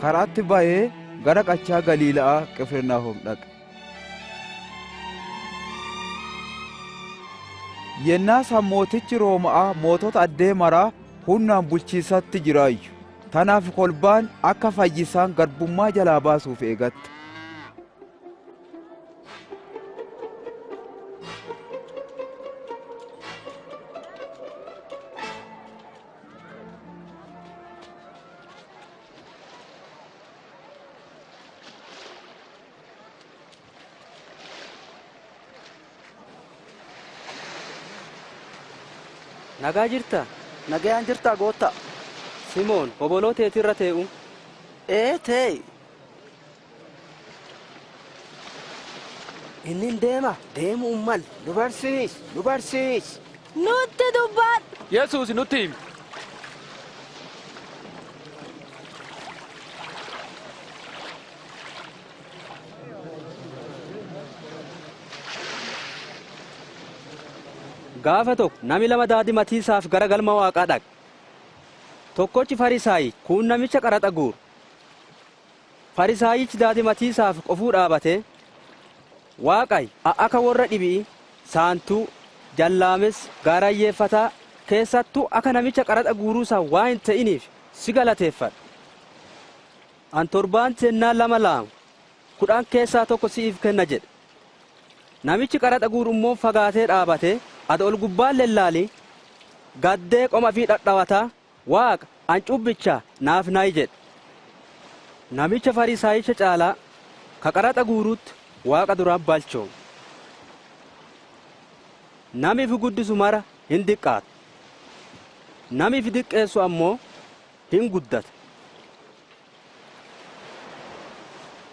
karaatti ba'ee gara qachaa Galiila'aa Qifirnaahom dhaqe. Yennaas mootichi Rooma'aa mootota addee maraa humnaan bulchiisatti jiraayyu. Tanaaf kolbaan akka fayyisaan garbummaa jalaa baasuuf eegatte. Nagaa jirta? Nagayaan jirta goottaa. Simoon, oboloo teetirra tee'u. Tee'i. Inni deema, deemuu mal. Nu barsiis. Nutti dubbadhu. Yesuus nutti himi. Gaafa tokko nami lama daadii matiisaaf gara galma Waaqaa dhaqe. Tokkochi Farisaayi kun namicha qaraxa guuru. Farisaayichi daadii matiisaaf qofuu dhaabatee Waaqay akka warra dhibii saantuu jallaames gaarayyeeffataa keessattuu akka namicha qaraxa guuruusaa waan hin ta'iniif si galateeffadha. An torbaan sennaa lama 10 keessaa tokko si'iif kenna jedhe. Namichi qaraxa guuru immoo fagaatee dhaabatee ado ol gubbaan lellaali gaddee qoma fi dhadhawataa Waaqa an cubbicha naaf naayi jedhe. Namicha Farisaayicha caalaa ka qaraxa guuruutti Waaqa duraan balchoome. Namiif guddisu mara hin diqqaatu. Namiif diqqeessu ammoo hin guddata.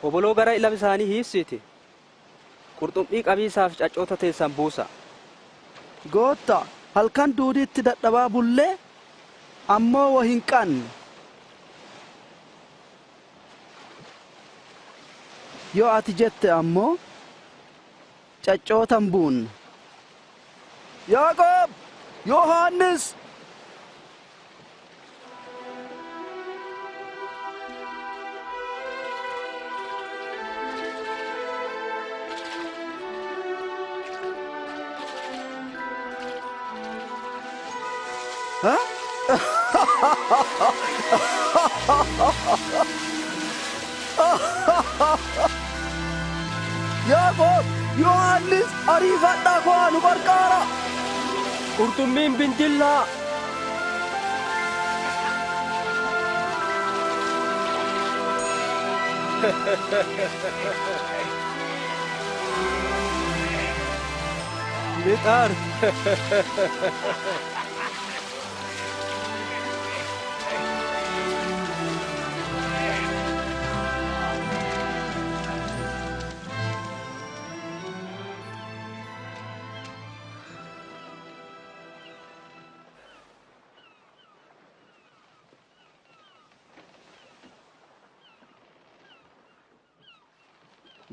Oboloo gara ilma isaanii hiissiti. Qurxummii qabiisaaf caccoota teessan buusa. Goottaa, halkan duudiitti dadhabaa bullee ammoo waa hin qabne. Yoo ati jette ammoo caccootan buunna. Yaaqoob, Yohaannis. Yaaqoob, Yohaannis, ariifadhaa koo nu qarqaara. Qurxummiin bindillaa. Mixaar.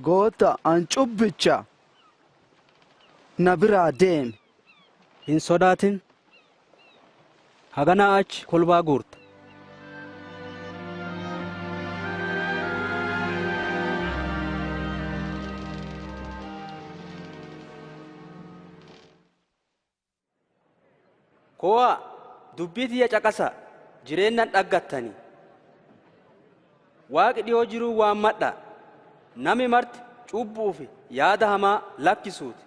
Goottaa, an cubbicha na biraa deemi. Hin sodaatin. Haganaa achi kolbaa guurta. Koo'aa dubbii tiyya caqasa jireennan dhaggattanii. Waaqi dhiyoo jiruu waammadha. Nami marti cubbuu fi yaada hamaa lakkisuuti.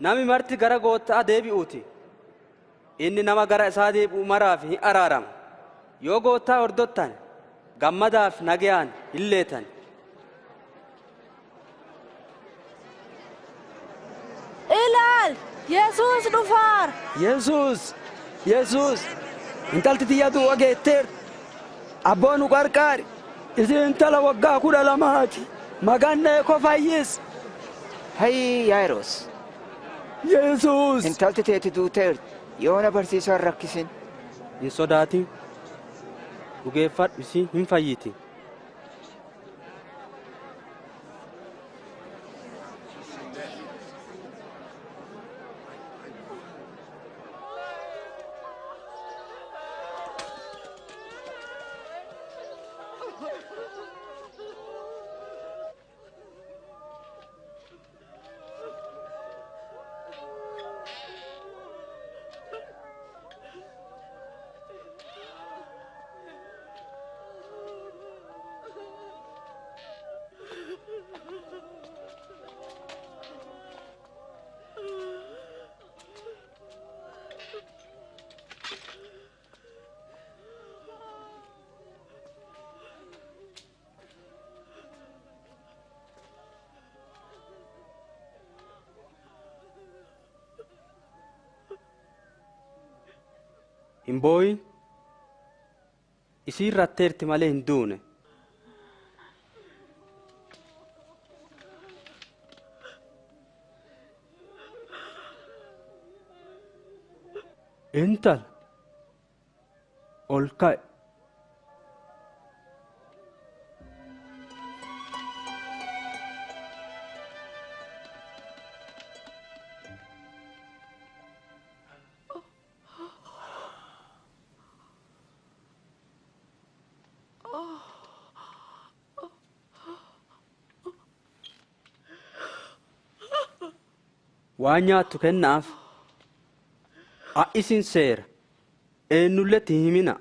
Nami marti gara goottaa deebi'uuti. Inni nama gara isaa deebi'u maraaf hin araarama. Yoo goottaa hordottan gammadaaf nagayaan hin leetan. Ilaal! Yesuus dhufaara! Yesuus, intalti tiyyatu wageetteerti. Abboo nu qarqaari. Isin intala waggaa 12ti. Magannee ko fayyis. Hayyi Yaayiroos. Yesuus. Intalti teeti duuteerti. Yoona barsiisaan rakkisin. Hin sodaatin. Dhugeeffadhu isii hin fayyiti. hin booyin isiin ratteerti malee hin duune. Intala ol ka'e. Waan nyaattu kennaaf. Isin seera eenyulletti himina.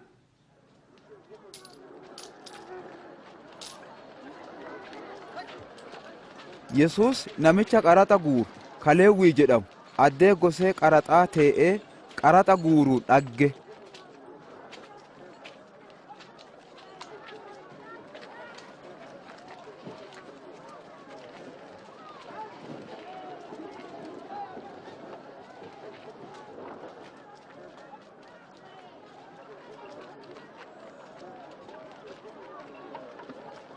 Yesuus namicha qaraxa guuru Leewwii jedhamu addee gosee qaraxaa tee'ee qaraxa guuruu dhagge.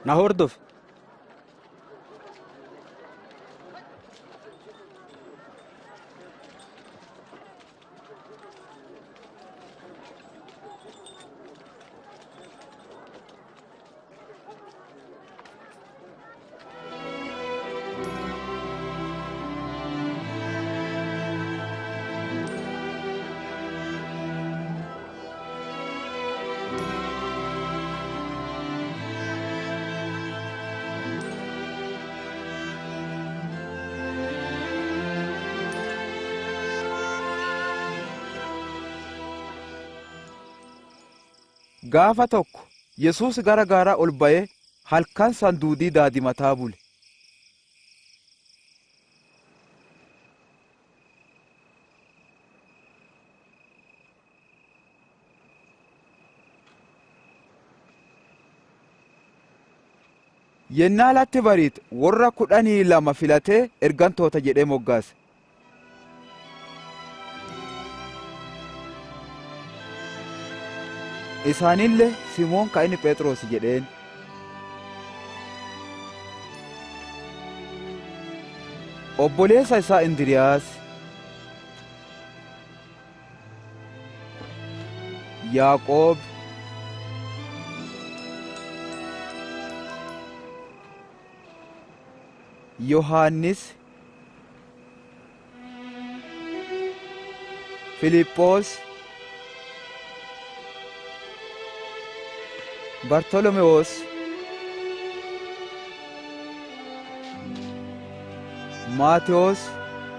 Na hordofi. Gaafa tokko Yesuus gara gaaraa ol ba'ee halkan sanduudii daadimataa bule. Yennaa latti bariit warra 12 filatee ergantoota jedhee moggaase. Isaanillee Simoon ka inni Phexros jedheen, obboleessa isaa Indiriyaas, Yaaqoob, Yohaannis, Filiphoos, Bartolomewoos, Maatewos,